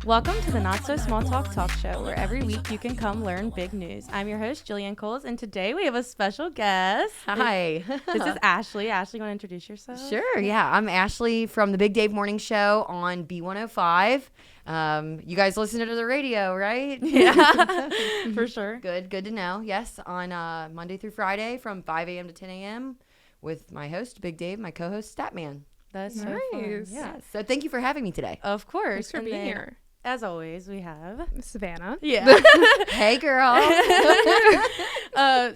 Welcome to the Not So Small Talk Show, where every week you can come learn big news. I'm your host, Jillian Coles, and today we have a special guest. Hi. This is Ashley. Ashley, you want to introduce yourself? Sure, yeah. I'm Ashley from the Big Dave Morning Show on B105. You guys listen to the radio, right? Yeah, for sure. Good to know. Yes, on Monday through Friday from 5 a.m. to 10 a.m. with my host, Big Dave, my co-host, Statman. That's so fun. Nice. Yeah, So thank you for having me today. of course. Thanks for And being then, here. As always, we have... Savannah. Yeah. Hey, girl.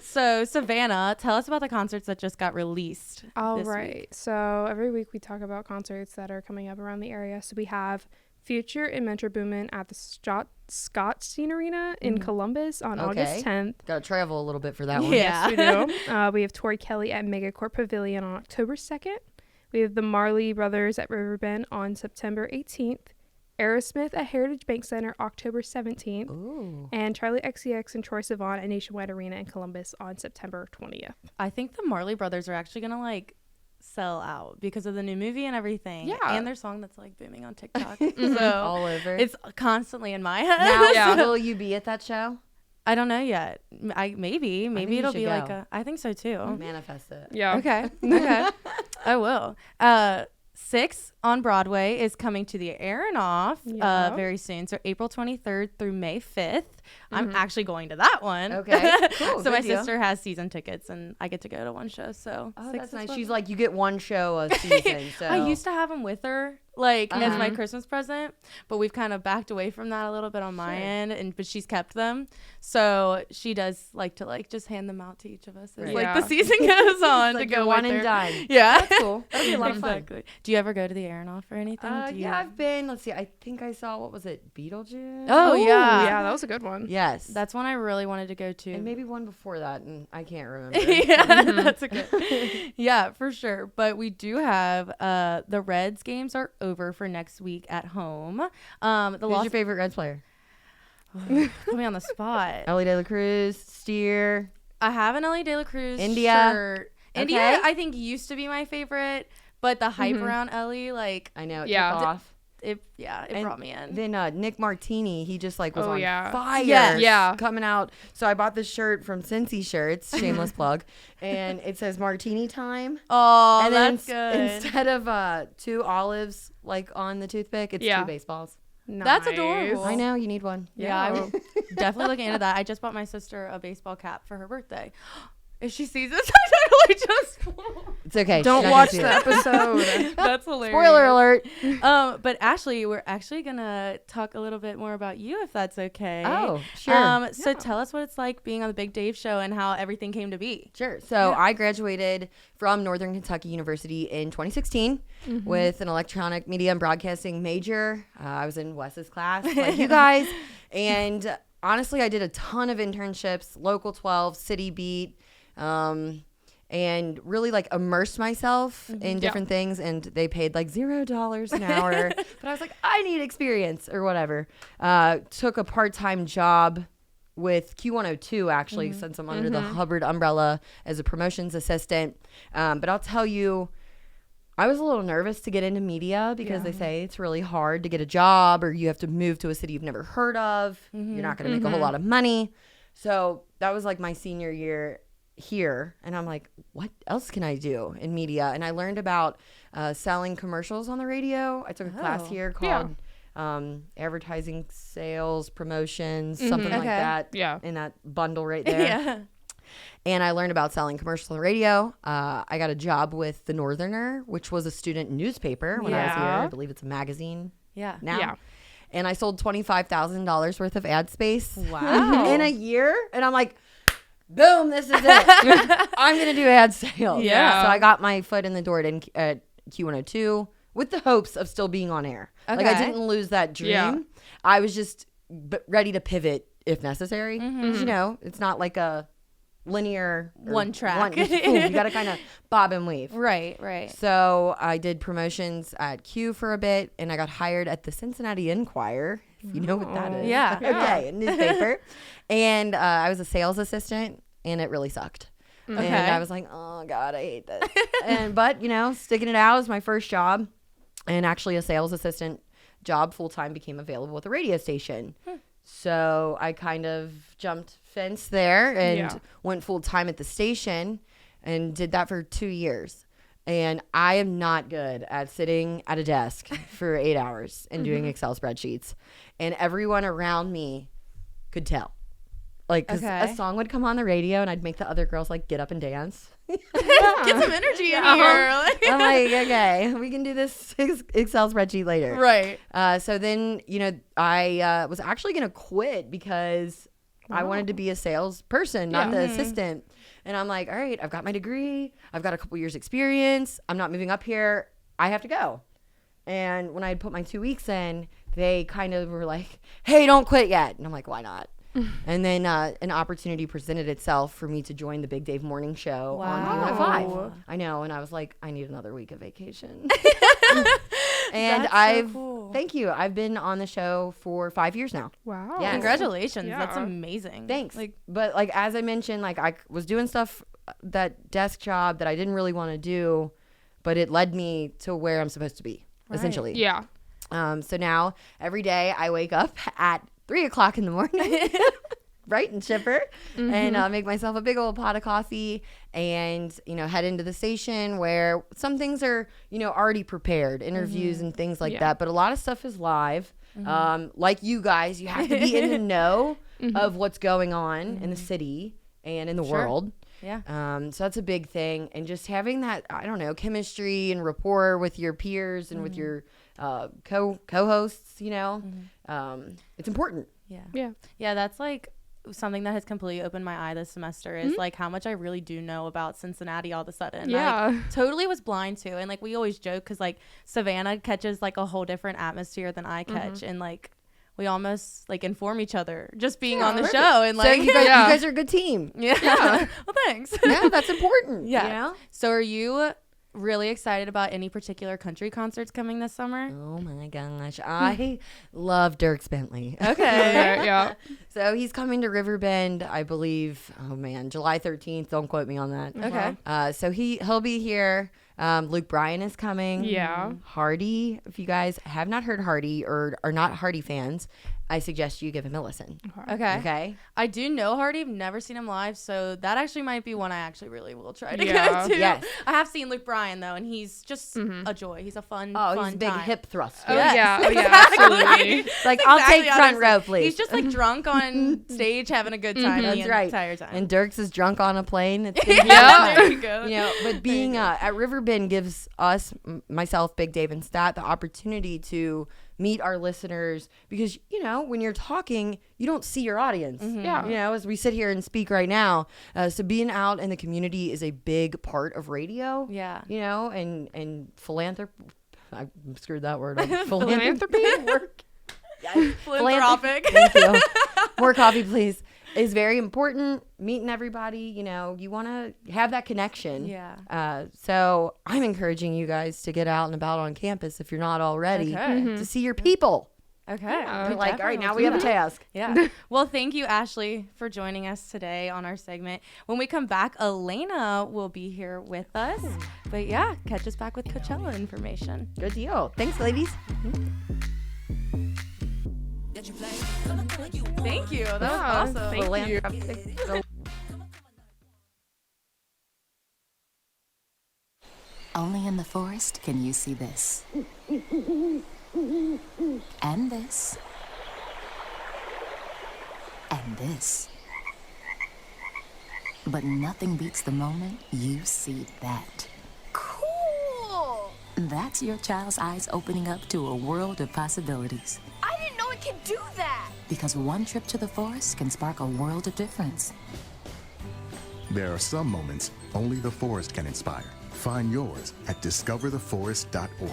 So, Savannah, tell us about the concerts that just got released All this right. week. So every week we talk about concerts that are coming up around the area. So we have Future and Metro Boomin at the Scottsdene Arena in Columbus on August 10th. Gotta travel a little bit for that one. Yeah. Yes, we do. We have Tori Kelly at Megacorp Pavilion on October 2nd. We have the Marley Brothers at Riverbend on September 18th. Aerosmith at Heritage Bank Center October 17th. Ooh. And Charlie XCX and Troye Sivan at Nationwide Arena in Columbus on September 20th. I think the Marley Brothers are actually going to, sell out because of the new movie and everything. Yeah. And their song that's, booming on TikTok. So All over. it's constantly in my head. Now, Yeah. will you be at that show? I don't know yet. Maybe you it'll should be go. I think so too. Manifest it. Yeah. Okay. I will. 6 on Broadway is coming to the Aronoff Yeah. very soon. So April 23rd through May 5th. I'm actually going to that one. Okay. Cool. So my Good deal. sister has season tickets and I get to go to one show. So Oh, 6 that's is nice. fun. She's like, you get one show a season. So I used to have them with her, as my Uh-huh. Christmas present, but we've kind of backed away from that a little bit on my end, but she's kept them. So she does like to just hand them out to each of us as Right. the season goes on like to you're go one with and her. done. Yeah, That's cool. That'll be a lot of fun. exactly. Do you ever go to the Aronoff or anything? Do you- Yeah, I've been. Let's see. I think I saw, what was it, Beetlejuice? Oh, Ooh, yeah. Yeah, that was a good one. Yes. That's one I really wanted to go to. and maybe one before that, and I can't remember. yeah, that's okay. Yeah, for sure. But we do have the Reds games are over for next week at home. The Who's your favorite Reds player? put me on the spot. Ellie De La Cruz, Steer. I have an Ellie De La Cruz India. shirt. Okay. India, I think used to be my favorite, but the hype around Ellie, I know it Yeah. took off. it And brought me in. Then Nick Martini, he just was Oh, on yeah. fire. Yes. Yeah. Coming out. So I bought this shirt from Cincy Shirts, shameless plug, and it says Martini time. Oh, And then that's good. instead of 2 olives on the toothpick, it's Yeah. 2 baseballs. That's Nice. adorable. I know, you need one. Yeah, I'm definitely looking into that. I just bought my sister a baseball cap for her birthday. If she sees this, I totally just It's okay. Don't she's not watch gonna the see it. episode. That's hilarious. Spoiler alert. But Ashley, we're actually gonna talk a little bit more about you, if that's okay. Oh, sure. So tell us what it's like being on the Big Dave Show and how everything came to be. Sure. So I graduated from Northern Kentucky University in 2016 with an electronic media and broadcasting major. I was in Wes's class, like you guys. And honestly, I did a ton of internships, Local 12, City Beat, and really immersed myself in different things. And they paid $0 an hour. But I was like, I need experience or whatever. Took a part-time job with Q102 actually, since I'm under the Hubbard umbrella as a promotions assistant. But I'll tell you, I was a little nervous to get into media because they say it's really hard to get a job, or you have to move to a city you've never heard of. You're not going to make a whole lot of money. So that was my senior year here. And I'm like, what else can I do in media? And I learned about selling commercials on the radio. I took a class here called advertising, sales, promotions, something like Okay. that. Yeah. In that bundle right there. Yeah. And I learned about selling commercial radio. I got a job with The Northerner, which was a student newspaper when I was here. Yeah. I believe it's a magazine Yeah. now. Yeah. And I sold $25,000 worth of ad space Wow. in a year. And I'm like, boom, this is it. I'm going to do ad sales. Yeah. So I got my foot in the door at Q102 with the hopes of still being on air. I Okay. didn't lose that dream. Yeah. I was just ready to pivot if necessary. 'Cause, it's not like a linear or One track. just boom. You got to kind of bob and weave. Right. So I did promotions at Q for a bit, and I got hired at the Cincinnati Enquirer, if you know what that is. Yeah. Okay, a newspaper. And I was a sales assistant, and it really sucked. And Okay. I was like, oh God, I hate this. But sticking it out was my first job, and actually a sales assistant job full time became available with a radio station. So I kind of jumped fence there and went full time at the station, and did that for 2 years. And I am not good at sitting at a desk for 8 hours and doing Excel spreadsheets. And everyone around me could tell. Like, 'cause Okay. a song would come on the radio and I'd make the other girls like get up and dance. Get some energy in here. I'm like, okay, we can do this Excel spreadsheet later. Right. So then, I was actually going to quit because I wanted to be a salesperson, not the assistant. And I'm like, all right, I've got my degree. I've got a couple years experience. I'm not moving up here. I have to go. And when I had put my 2 weeks in, they kind of were like, hey, don't quit yet. And I'm like, why not? And then an opportunity presented itself for me to join the Big Dave Morning Show on Q105. I know. And I was like, I need another week of vacation. And That's so cool. thank you. I've been on the show for 5 years now. Wow. Yes. Congratulations. Yeah. That's amazing. Thanks. Like, But like, as I mentioned, like I was doing stuff, that desk job that I didn't really want to do, but it led me to where I'm supposed to be, essentially. Yeah. So now every day I wake up at 3 o'clock in the morning, bright and chipper, and make myself a big old pot of coffee and, head into the station where some things are, already prepared, interviews and things like that. But a lot of stuff is live. Like you guys, you have to be in the know of what's going on in the city and in the world. yeah. So that's a big thing. And just having that, I don't know, chemistry and rapport with your peers and with your co-hosts, it's important. Yeah. Yeah. Yeah, that's like something that has completely opened my eye this semester is like how much I really do know about Cincinnati all of a sudden. Yeah. I totally was blind to. And like we always joke because like Savannah catches like a whole different atmosphere than I catch. And like we almost like inform each other just being on the show. And So like, you guys are a good team. yeah. Well, thanks. Yeah, that's important. Yeah. So are you really excited about any particular country concerts coming this summer? Oh my gosh. I love Dierks Bentley. Okay. Yeah. So he's coming to Riverbend, I believe. Oh man, July 13th. Don't quote me on that. Okay. So he'll be here. Luke Bryan is coming. Yeah. Hardy. If you guys have not heard Hardy or are not Hardy fans, I suggest you give him a listen. Okay. Okay. I do know Hardy. I've never seen him live, so that actually might be one I actually really will try to Yeah. go to. Yes. I have seen Luke Bryan though, and he's just a joy. He's a fun, Oh, fun he's a big time. hip thruster. Oh, Yes. yeah. Oh, yeah. Exactly. Absolutely. It's like, I'll Exactly take how front it is. row, please. He's just like drunk on stage, having a good time the That's right. entire time. And Dirks is drunk on a plane. It's gonna be yeah, fun. there you go. But being at Riverbend gives us, myself, Big Dave, and Stat, the opportunity to meet our listeners because, when you're talking, you don't see your audience. Yeah. As we sit here and speak right now. So being out in the community is a big part of radio. Yeah. And philanthropy. I screwed that word up. Philanthropy? Work. Yes. Philanthropic. Thank you. More coffee, please. Is very important. Meeting everybody, you want to have that connection. Yeah. So I'm encouraging you guys to get out and about on campus if you're not already Okay. to see your people. Okay. Yeah. You're like, all right, Definitely now will we do have a that. task. Yeah. Well, thank you, Ashley, for joining us today on our segment. When we come back, Elena will be here with us. But yeah, catch us back with Coachella information. Good deal. Thanks, ladies. Thank you. That was Yeah, awesome. thank you. Philanthropic. Only in the forest can you see this. And this. And this. But nothing beats the moment you see that. Cool! That's your child's eyes opening up to a world of possibilities. I didn't know it could do that! Because one trip to the forest can spark a world of difference. There are some moments only the forest can inspire. Find yours at discovertheforest.org.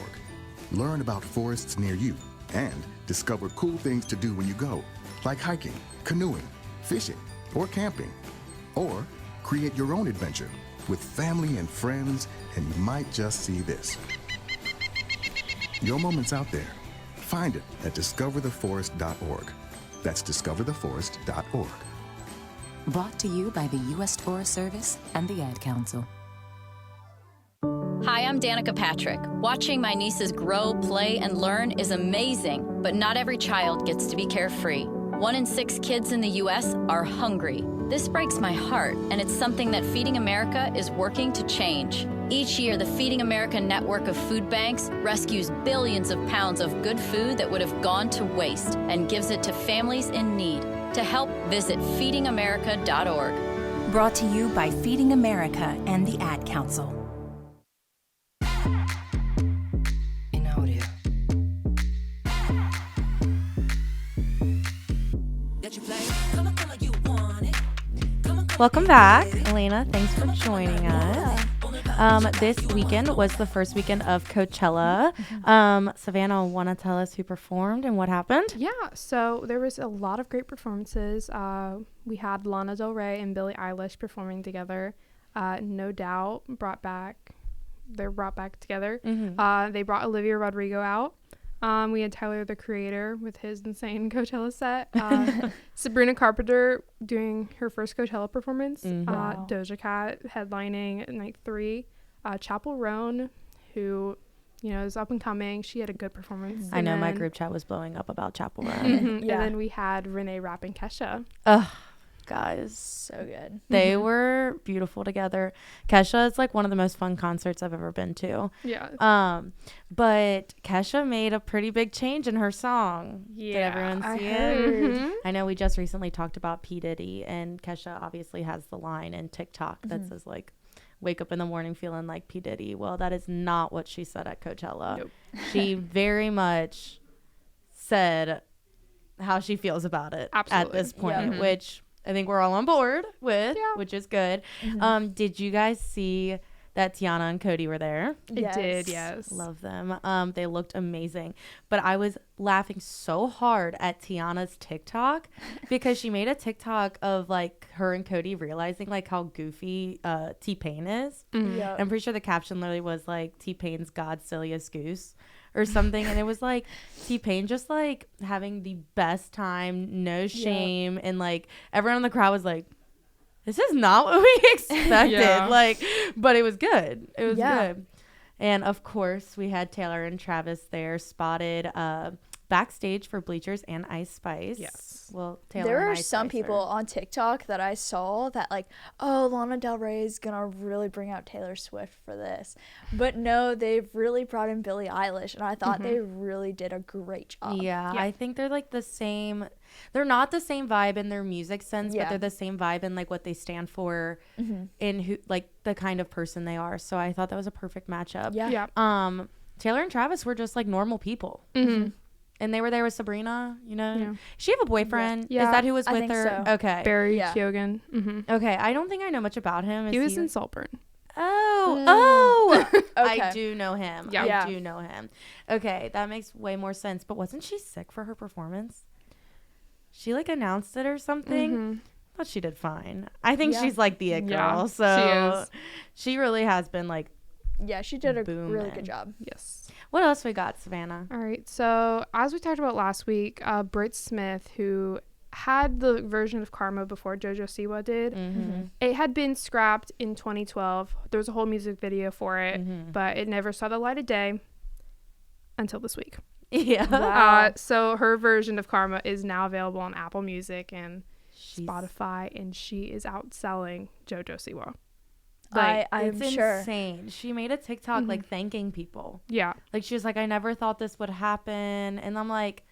Learn about forests near you and discover cool things to do when you go, like hiking, canoeing, fishing, or camping. Or create your own adventure with family and friends, and you might just see this. Your moment's out there. Find it at discovertheforest.org. That's discovertheforest.org. Brought to you by the U.S. Forest Service and the Ad Council. Hi, I'm Danica Patrick. Watching my nieces grow, play, and learn is amazing, but not every child gets to be carefree. 1 in 6 kids in the U.S. are hungry. This breaks my heart, and it's something that Feeding America is working to change. Each year, the Feeding America network of food banks rescues billions of pounds of good food that would have gone to waste and gives it to families in need. To help, visit feedingamerica.org. Brought to you by Feeding America and the Ad Council. Welcome back, Elena. Thanks for joining us. This weekend was the first weekend of Coachella. Savannah, want to tell us who performed and what happened? Yeah, so there was a lot of great performances. We had Lana Del Rey and Billie Eilish performing together. No Doubt brought back together. They brought Olivia Rodrigo out. We had Tyler, the Creator, with his insane Coachella set. Sabrina Carpenter doing her first Coachella performance. Wow. Doja Cat headlining night 3. Chapel Roan, who, is up and coming. She had a good performance. I know my group chat was blowing up about Chapel Roan. And then we had Renee Rapp and Kesha. Ugh, guys. So good. They were beautiful together. Kesha is like one of the most fun concerts I've ever been to. Yeah. But Kesha made a pretty big change in her song. Yeah, Did everyone see I it? heard. I know we just recently talked about P. Diddy, and Kesha obviously has the line in TikTok that says like, wake up in the morning feeling like P. Diddy. Well, that is not what she said at Coachella. Nope. She very much said how she feels about it at Absolutely. this point, Yeah. which I think we're all on board with, Yeah. which is good. Did you guys see that Tiana and Cody were there? It did, yes. Love them. They looked amazing. But I was laughing so hard at Tiana's TikTok because she made a TikTok of like her and Cody realizing like how goofy T-Pain is. Yeah. I'm pretty sure the caption literally was like T-Pain's God Silliest Goose or something. And it was like T-Pain just like having the best time, no shame. And like everyone in the crowd was like, this is not what we expected. Yeah. Like, but it was good. It was Yeah. good. And of course, we had Taylor and Travis there spotted backstage for Bleachers and Ice Spice. Yes. Well, Taylor There and are Ice some Spice people on TikTok that I saw that like, oh, Lana Del Rey is gonna really bring out Taylor Swift for this, but no, they've really brought in Billie Eilish, and I thought they really did a great job. Yeah, I think they're like the same. They're not the same vibe in their music sense, but Yeah. they're the same vibe in like what they stand for, in who like the kind of person they are. So I thought that was a perfect matchup. Yeah. Yeah. Taylor and Travis were just like normal people. And they were there with Sabrina, Yeah. She have a boyfriend. Yeah. Is that who was I with think her? so. Okay. Barry Yeah. Keoghan. Okay. I don't think I know much about him. He Is was in Saltburn. Oh. I Okay. do know him. Yeah. I Yeah. do know him. Okay. That makes way more sense. But wasn't she sick for her performance? She like announced it or something. But she did fine. I think Yeah. she's like the it Yeah, girl. she So is. she really has been like, Yeah, she did a Boom, really man. good job. Yes. what else we got, Savannah? All right. So as we talked about last week, Britt Smith, who had the version of Karma before JoJo Siwa did, it had been scrapped in 2012. There was a whole music video for it, but it never saw the light of day until this week. Yeah. Wow. So her version of Karma is now available on Apple Music and She's- Spotify, and she is outselling JoJo Siwa. I'm it's sure. insane. She made a TikTok like thanking people. Yeah. Like she was like, I never thought this would happen. And I'm like,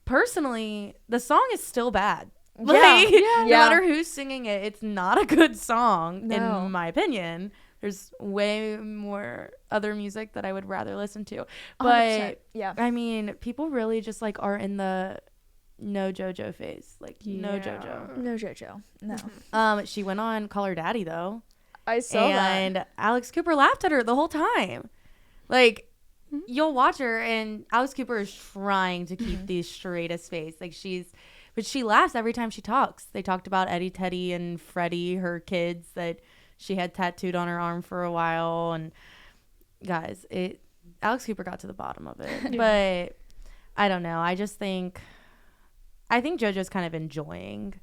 personally, the song is still bad. Like, no Yeah. matter who's singing it, it's not a good song, No. in my opinion. There's way more other music that I would rather listen to. 100%. But Yeah. I mean, people really just like are in the no JoJo phase. Like no Yeah. JoJo. No JoJo. No. She went on Call Her Daddy though. I saw And that. Alex Cooper laughed at her the whole time. Like, you'll watch her, and Alex Cooper is trying to keep the straightest face. Like, but she laughs every time she talks. They talked about Eddie, Teddy, and Freddie, her kids that she had tattooed on her arm for a while. And guys, Alex Cooper got to the bottom of it. But I don't know. I think JoJo's kind of enjoying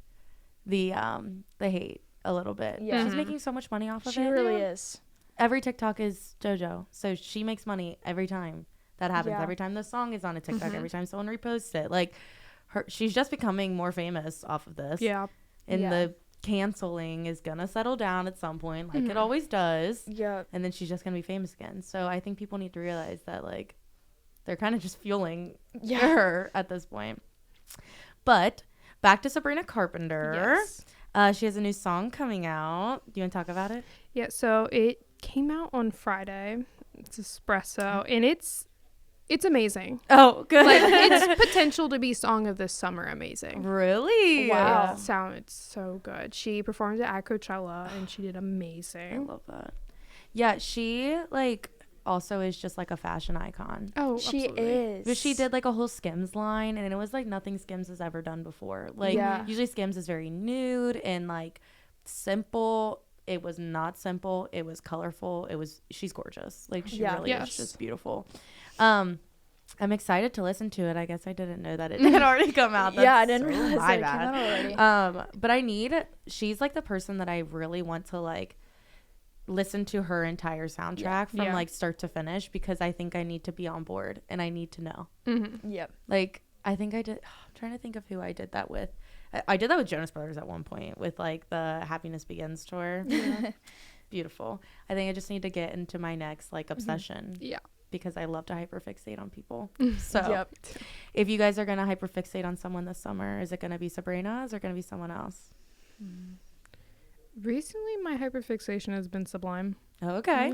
the hate a little bit. Yeah. She's making so much money off of She it. really is. Every TikTok is JoJo, so she makes money every time that happens. Yeah. Every time the song is on a TikTok, every time someone reposts it, like she's just becoming more famous off of this. Yeah. And Yeah. the canceling is gonna settle down at some point, like it always does. Yeah. And then she's just gonna be famous again. So I think people need to realize that like they're kind of just fueling her at this point. But back to Sabrina Carpenter. Yes. She has a new song coming out. Do you want to talk about it? Yeah, so it came out on Friday. It's Espresso, and it's amazing. Oh, good. Like, it's potential to be song of the summer amazing. Really? Wow. It's so good. She performed it at Coachella, and she did I amazing. love that. Yeah, she like also is just like a fashion icon. Oh, She absolutely. is. But she did like a whole Skims line, and it was like nothing Skims has ever done before. Like Yeah. usually Skims is very nude and like simple. It was not simple. It was colorful. She's gorgeous. Like she Yeah. really Yes. is just beautiful. I'm excited to listen to it. I guess I didn't know that it had already come out. Yeah, I That's didn't so realize my it came bad. out already. But she's like the person that I really want to like listen to her entire soundtrack from Yeah. like start to finish, because I think I need to be on board and I need to know. Yep. Like I think I did. I'm trying to think of who I did that with. I did that with Jonas Brothers at one point with like the Happiness Begins tour. Beautiful. I think I just need to get into my next like obsession. Yeah. Because I love to hyperfixate on people. So Yep. if you guys are going to hyperfixate on someone this summer, is it going to be Sabrina? Is it going to be someone else? Recently, my hyperfixation has been Sublime. Oh, okay.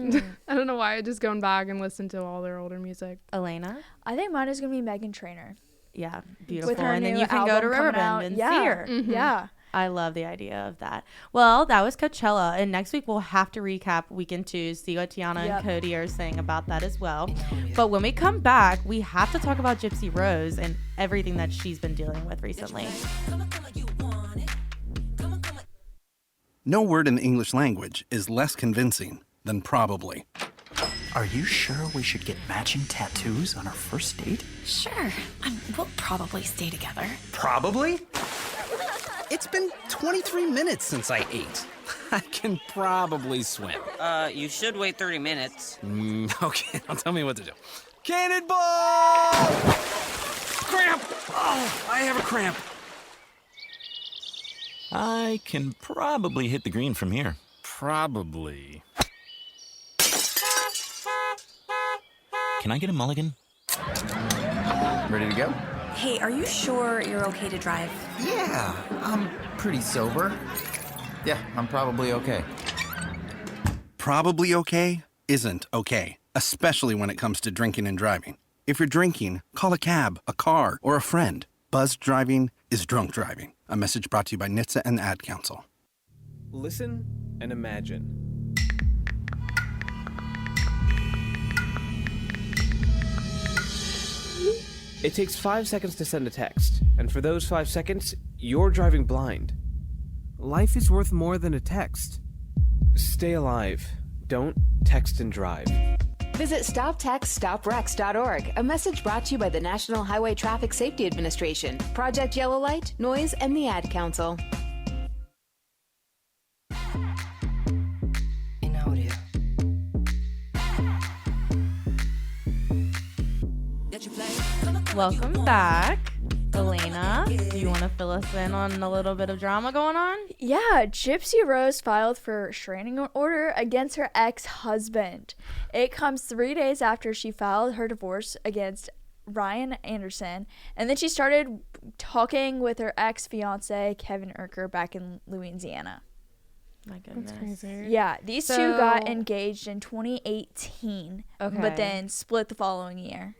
I don't know why. I just gone back and listened to all their older music. Elena? I think mine is gonna be Meghan Trainor. Yeah, beautiful. With her And then new you can go to album coming Riverbend out. and Yeah. see her. Yeah. I love the idea of that. Well, that was Coachella, and next week we'll have to recap Weekend 2, see what Tiana Yep. and Cody are saying about that as well. But when we come back, we have to talk about Gypsy Rose and everything that she's been dealing with recently. No word in the English language is less convincing than probably. Are you sure we should get matching tattoos on our first date? Sure. We'll probably stay together. Probably? It's been 23 minutes since I ate. I can probably swim. You should wait 30 minutes. Okay, now tell me what to do. Cannonball! Cramp! Oh, I have a cramp. I can probably hit the green from here. Probably. Can I get a mulligan? Ready to go? Hey, are you sure you're okay to drive? Yeah, I'm pretty sober. Yeah, I'm probably okay. Probably okay isn't okay, especially when it comes to drinking and driving. If you're drinking, call a cab, a car, or a friend. Buzzed driving is drunk driving. A message brought to you by NHTSA and the Ad Council. Listen and imagine. It takes 5 seconds to send a text, and for those 5 seconds, you're driving blind. Life is worth more than a text. Stay alive. Don't text and drive. Visit StopTextStopWrecks.org, a message brought to you by the National Highway Traffic Safety Administration, Project Yellow Light, Noise, and the Ad Council. Welcome back. Elena, do you want to fill us in on a little bit of drama going on? Yeah, Gypsy Rose filed for a restraining order against her ex-husband. It comes 3 days after she filed her divorce against Ryan Anderson, and then she started talking with her ex-fiance Kevin Urker back in Louisiana. My goodness. That's crazy. Yeah, these two got engaged in 2018, Okay. but then split the following year.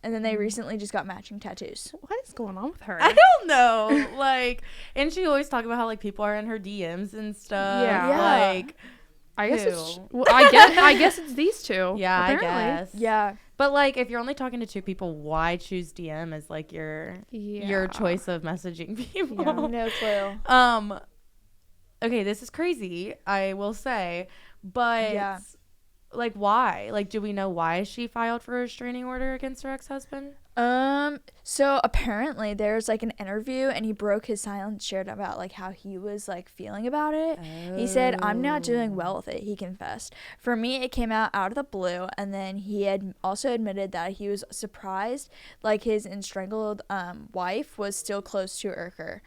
And then they recently just got matching tattoos. What is going on with her? I don't know. Like, and she always talk about how like people are in her DMs and stuff. Yeah. Like, I guess who? it's well, I guess it's these two. Yeah, apparently. I guess. Yeah. But like, if you're only talking to two people, why choose DM as like your choice of messaging people? Yeah, no clue. Okay, this is crazy, I will say, but like, why? Like, do we know why she filed for a restraining order against her ex-husband? So apparently there's like an interview and he broke his silence, shared about like how he was like feeling about it. He said, "I'm not doing well with it," he confessed. "For me, it came out of the blue," and then he had also admitted that he was surprised like his estranged wife was still close to Urker.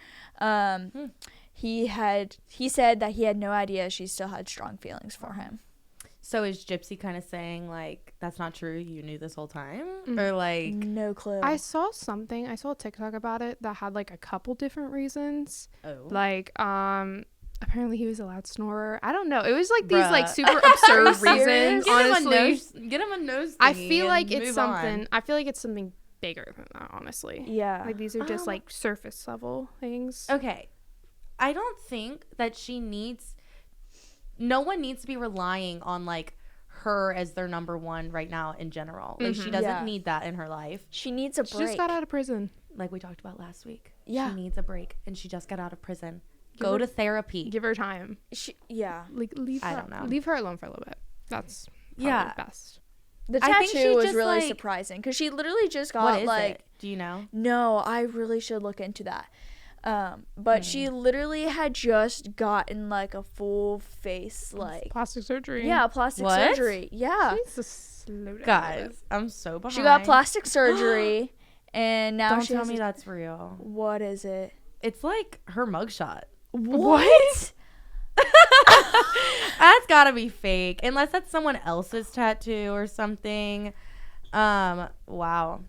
He said that he had no idea she still had strong feelings for him. So is Gypsy kind of saying, like, that's not true, you knew this whole time? Or, like... No clue. I saw a TikTok about it that had, like, a couple different reasons. Oh. Like, apparently he was a loud snorer. I don't know. It was, like, these, like, super absurd reasons, honestly. Get him a nose I feel like it's something... I feel like it's something bigger than that, honestly. Yeah. Like, these are just, like, surface level things. Okay. I don't think that she needs... No one needs to be relying on, like, her as their number one right now in general. Like, she doesn't need that in her life. She needs a break. She just got out of prison. Like we talked about last week. Yeah. She needs a break, and she just got out of prison. Go to therapy. Give her time. Leave I don't know. Leave her alone for a little bit. That's best. The I think tattoo she was just, really like- surprising because she literally just got What is like. it? Do you know? No, I really should look into that. But she literally had just gotten like a full face like plastic surgery. Yeah, plastic What? surgery. Yeah. Jesus, slow down. Guys, I'm so behind. She got plastic surgery and now Don't she tell has me a- that's real. What is it? It's like her mugshot. What? That's gotta be fake. Unless that's someone else's tattoo or something. Wow.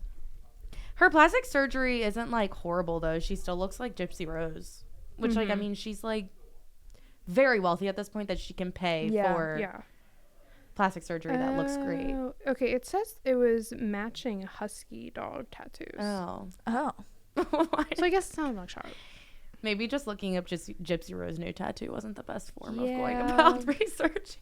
Her plastic surgery isn't like horrible though. She still looks like Gypsy Rose. Which like I mean she's like very wealthy at this point that she can pay for plastic surgery that looks great. Okay, it says it was matching husky dog tattoos. Oh. So I guess it's not a mugshot. Maybe just looking up just Gypsy Rose new tattoo wasn't the best form of Yeah. going about researching.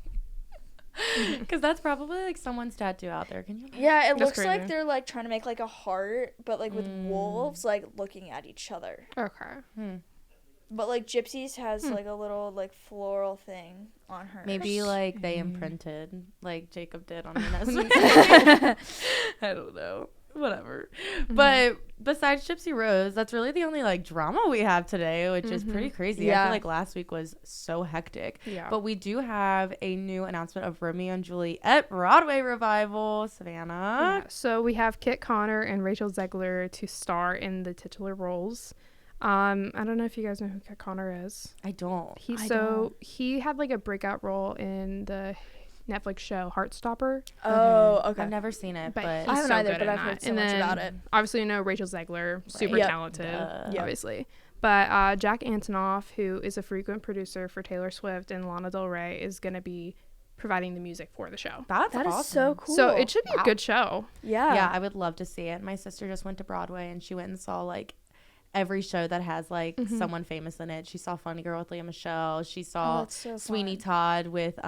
Because that's probably like someone's tattoo out there. Can you imagine? Yeah, it That's looks crazy. like they're like trying to make like a heart, but like with wolves like looking at each other. Okay. But like Gypsy's has like a little like floral thing on her. Maybe like they imprinted like Jacob did on Vanessa. I don't know. Whatever. But besides Gypsy Rose, that's really the only like drama we have today, which is pretty crazy. I Yeah. feel like last week was so hectic. Yeah. But we do have a new announcement of Romeo and Juliet Broadway revival. Savannah. Yeah, so we have Kit Connor and Rachel Zegler to star in the titular roles. I don't know if you guys know who Kit Connor is. I don't. He had like a breakout role in the Netflix show Heartstopper. Oh, okay. I've never seen it, but he's I haven't so either, good but in I've that. heard so And much then, about it. Obviously, you know Rachel Zegler, super Yep. talented, obviously. But Jack Antonoff, who is a frequent producer for Taylor Swift and Lana Del Rey, is going to be providing the music for the show. that That awesome. is so cool. So it should be a good show. Yeah. Yeah, I would love to see it. My sister just went to Broadway and she went and saw like every show that has like someone famous in it. She saw Funny Girl with Leah Michele. She saw that's so Sweeney fun. Todd with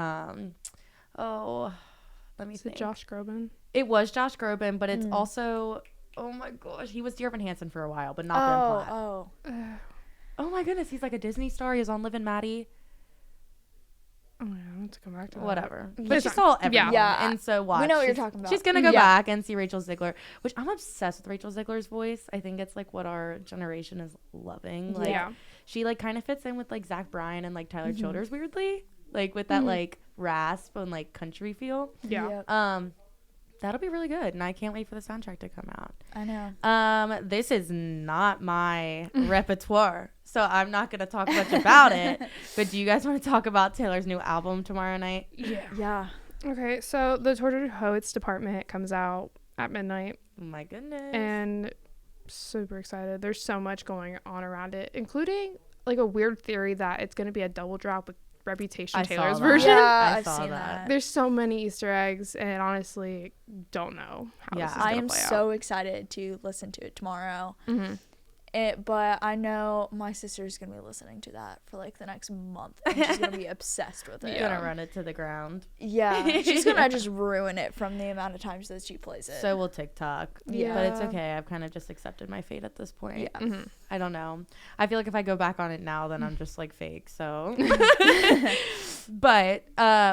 let me Is think. it Josh Groban? It was Josh Groban, but it's also oh my gosh, he was Dear Evan Hansen for a while, but not Ben Platt. Oh. Oh my goodness, he's like a Disney star. He was on Liv and Maddie. Oh yeah, I have to come back to that. Whatever. But But it's she fine. saw everyone. Yeah. And so watch. We know what you're She's- talking about. She's going to go Yeah. back and see Rachel Zegler, which I'm obsessed with Rachel Zegler's voice. I think it's like what our generation is loving. Like, Yeah. she like kind of fits in with like Zach Bryan and like Tyler Childers weirdly. Like with that like rasp and like country feel. Yeah. Yep. That'll be really good. And I can't wait for the soundtrack to come out. I know. This is not my repertoire, so I'm not gonna talk much about it. But do you guys want to talk about Taylor's new album tomorrow night? Yeah. Okay, so the Tortured Poets Department comes out at midnight, Oh my goodness. and super excited. There's so much going on around it, including like a weird theory that it's going to be a double drop with Reputation I saw Taylor's that. version. Yeah, I I've saw seen that. that. There's so many Easter eggs, and honestly, don't know how Yeah. this is I gonna am play so out. excited to listen to it tomorrow. Mhm. But I know my sister's gonna be listening to that for like the next month, and she's gonna be obsessed with it. You're gonna run it to the ground. Yeah, she's gonna just ruin it from the amount of times that she plays it. So will TikTok. Yeah. But it's okay. I've kind of just accepted my fate at this point. Yeah. Mhm. I don't know. I feel like if I go back on it now, then I'm just like fake. So But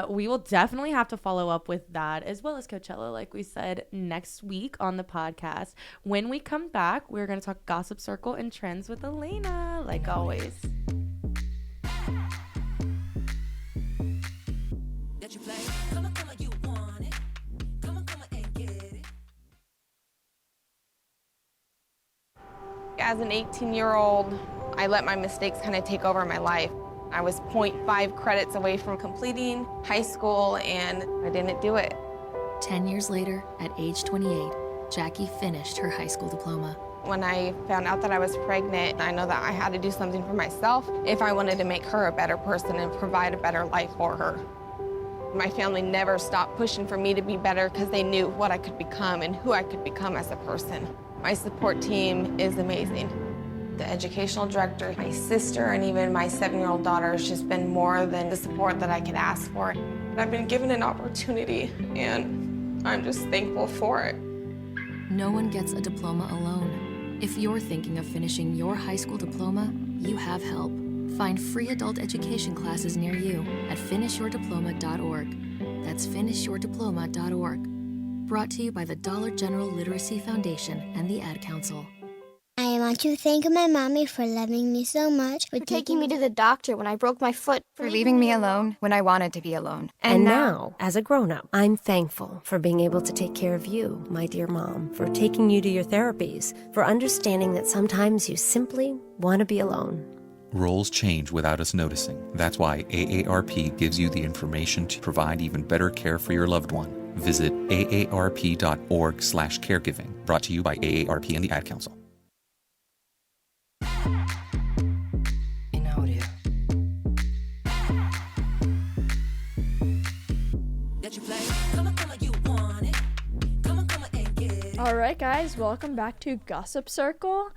we will definitely have to follow up with that as well as Coachella, like we said, next week on the podcast. When we come back, we're going to talk Gossip Circle and trends with Elena, like always. As an 18-year-old, I let my mistakes kind of take over my life. I was 0.5 credits away from completing high school, and I didn't do it. 10 years later, at age 28, Jackie finished her high school diploma. When I found out that I was pregnant, I know that I had to do something for myself if I wanted to make her a better person and provide a better life for her. My family never stopped pushing for me to be better because they knew what I could become and who I could become as a person. My support team is amazing. The educational director, my sister, and even my 7-year-old daughter has just been more than the support that I could ask for. I've been given an opportunity, and I'm just thankful for it. No one gets a diploma alone. If you're thinking of finishing your high school diploma, you have help. Find free adult education classes near you at finishyourdiploma.org. That's finishyourdiploma.org. Brought to you by the Dollar General Literacy Foundation and the Ad Council. I want to thank my mommy for loving me so much, for taking me to the doctor when I broke my foot, for leaving me alone when I wanted to be alone. And now, as a grown-up, I'm thankful for being able to take care of you, my dear mom, for taking you to your therapies, for understanding that sometimes you simply want to be alone. Roles change without us noticing. That's why AARP gives you the information to provide even better care for your loved one. Visit aarp.org/caregiving. Brought to you by AARP and the Ad Council. All right, guys, welcome back to Gossip Circle.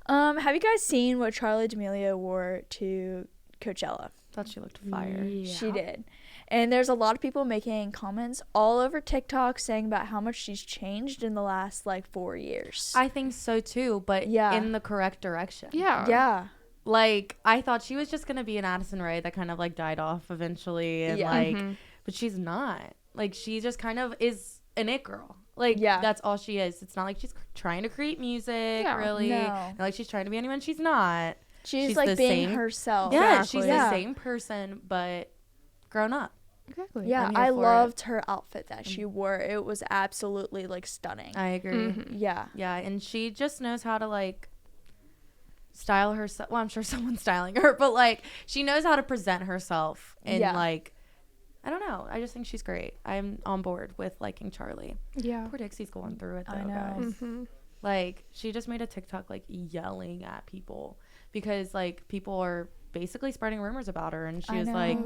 Have you guys seen what Charli D'Amelio wore to Coachella? Thought she looked fire. Yeah. She did. And there's a lot of people making comments all over TikTok saying about how much she's changed in the last 4 years. I think so too, but in the correct direction. Yeah. Like, I thought she was just going to be an Addison Rae that kind of died off eventually. And but she's not. Like, she just kind of is an it girl. That's all she is. It's not like she's trying to create music, really. No. Not like she's trying to be anyone she's not. She's being same, herself. Yeah, she's the same person, but grown up. Exactly. Yeah, I loved her outfit that she wore. It was absolutely stunning. I agree. Yeah. Yeah, and she just knows how to style herself. Well, I'm sure someone's styling her, but she knows how to present herself and I don't know. I just think she's great. I'm on board with liking Charli. Yeah. Poor Dixie's going through it though, I know. guys. She just made a TikTok yelling at people because people are basically spreading rumors about her, and she was like,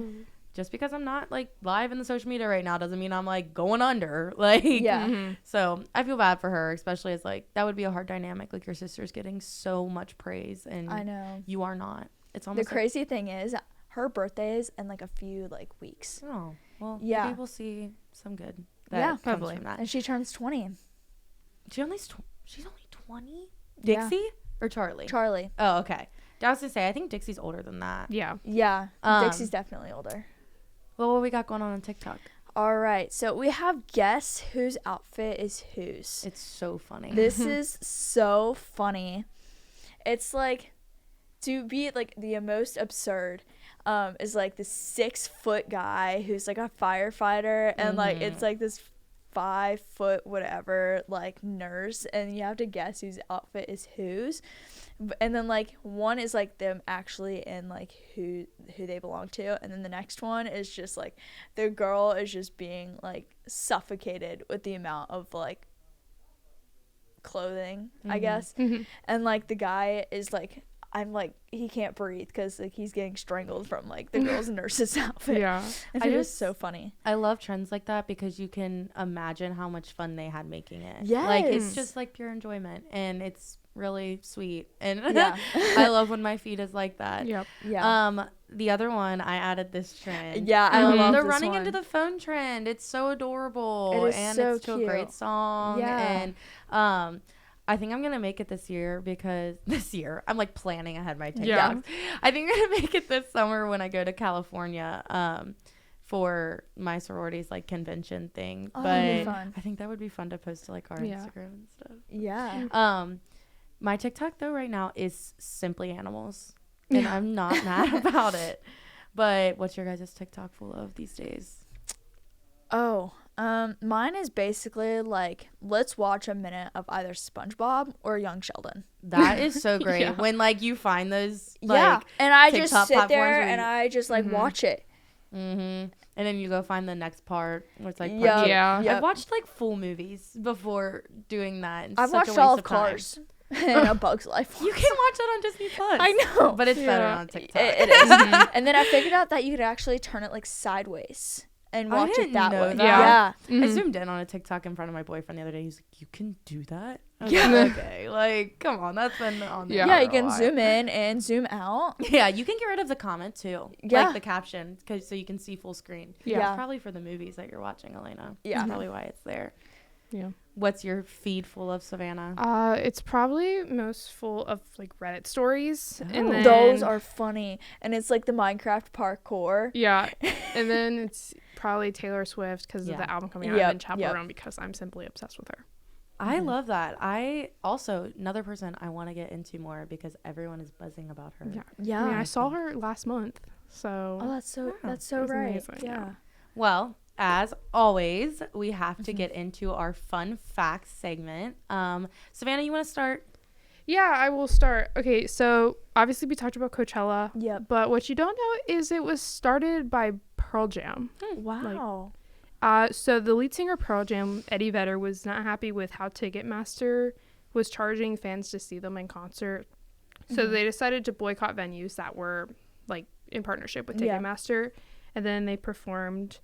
just because I'm not live in the social media right now doesn't mean I'm going under. So I feel bad for her, especially as that would be a hard dynamic. Your sister's getting so much praise and I know you are not. It's almost the crazy thing is her birthday is in a few weeks. Oh, well, yeah. Maybe we'll see some good. That comes from that. And she turns 20. She's only 20? Dixie or Charli? Charli. Oh, okay. I was gonna say, I think Dixie's older than that. Yeah. Yeah. Dixie's definitely older. Well, what we got going on TikTok? All right. So we have guess whose outfit is whose. It's so funny. This is so funny. It's to be the most absurd. Is this 6-foot guy who's a firefighter, and it's this 5-foot whatever nurse, and you have to guess whose outfit is whose, and then one is them actually in who they belong to, and then the next one is just the girl is just being suffocated with the amount of clothing, I guess, and the guy is he can't breathe because he's getting strangled from the girl's nurse's outfit. Yeah. It's just so funny. I love trends like that because you can imagine how much fun they had making it. Yes. It's just pure enjoyment, and it's really sweet, and I love when my feed is like that. Yep. Yeah. The other one, I added this trend. Yeah, I love the this running one. into the phone trend. It's so adorable. It is and so it's to cute. a great song. Yeah. And I think I'm gonna make it this year because I'm like planning ahead my TikToks. Yeah. I think I'm gonna make it this summer when I go to California for my sorority's like convention thing. Oh, but that'd be fun. I think that would be fun to post to like our Instagram and stuff. Yeah. My TikTok though right now is simply animals, and I'm not mad about it. But what's your guys' TikTok full of these days? Oh, mine is basically like, let's watch a minute of either SpongeBob or Young Sheldon. That is so great. When like you find those like and I TikTok just sit there platforms and I just like watch it. And then you go find the next part where it's like part Yep. two. Yeah. Yep. I've watched like full movies before doing that. It's I've such a watched all waste of time. Cars and A Bug's Life. You can watch that on Disney Plus. I know, but it's better Yeah. on TikTok. It is. And then I figured out that you could actually turn it like sideways and I watch it didn't that know way. that. Yeah. I zoomed in on a TikTok in front of my boyfriend the other day. He's like, "You can do that?" I was Yeah. like, okay, like come on, that's been on there. Yeah, for you a can while. zoom in and zoom out. Yeah, you can get rid of the comment too. Yeah. Like the caption, so you can see full screen. Yeah. It's probably for the movies that you're watching, Elena. Yeah. That's probably why it's there. Yeah. What's your feed full of, Savannah? It's probably most full of like Reddit stories, and then Those are funny, and it's like the Minecraft parkour. yeah, and then it's probably Taylor Swift because of the album coming out, Yep, and Chaperone because I'm simply obsessed with her. I love that. I also, another person I want to get into more because everyone is buzzing about her. Yeah, Yeah. I mean, I saw her last month, so Oh, that's so it was right. amazing, Yeah. Well, as always, we have to get into our fun facts segment. Savannah, you want to start? Yeah, I will start. Okay, so obviously we talked about Coachella. Yep. But what you don't know is it was started by Pearl Jam. Wow. So the lead singer of Pearl Jam, Eddie Vedder, was not happy with how Ticketmaster was charging fans to see them in concert. So they decided to boycott venues that were like in partnership with Yeah. Ticketmaster. And then they performed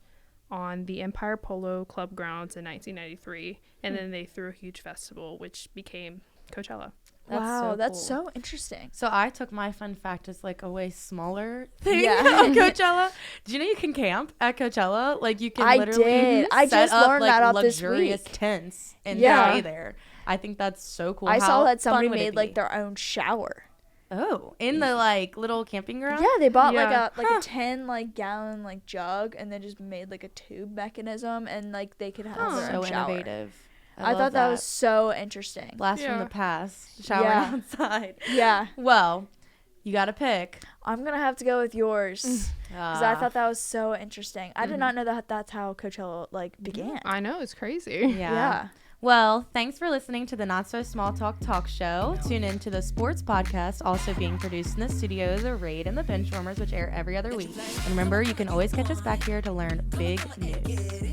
on the Empire Polo Club grounds in 1993. And then they threw a huge festival, which became Coachella. Wow, that's cool. so interesting. So I took my fun fact as like a way smaller thing Yeah. of Coachella. Do you know you can camp at Coachella? Like you can I literally did. I set just up learned like that out this luxurious week. tents and Yeah. stay there. I think that's so cool. I How saw that fun somebody would it made like be? their own shower. Oh, in the like little camping ground? Yeah, they bought Yeah. like a 10 like gallon like jug and then just made like a tube mechanism and like they could have their So own shower. innovative. I love thought that was so interesting. blast from Yeah. the past. Showering Yeah. outside. Yeah. Well, you got to pick. I'm gonna have to go with yours because I Ah. thought that was so interesting. I did not know that that's how Coachella like began. I know, it's crazy. Yeah. Well, thanks for listening to the Not So Small Talk Show. Tune in to the sports podcast, also being produced in the studios of Raid and the Benchwarmers, which air every other week. And remember, you can always catch us back here to learn big news.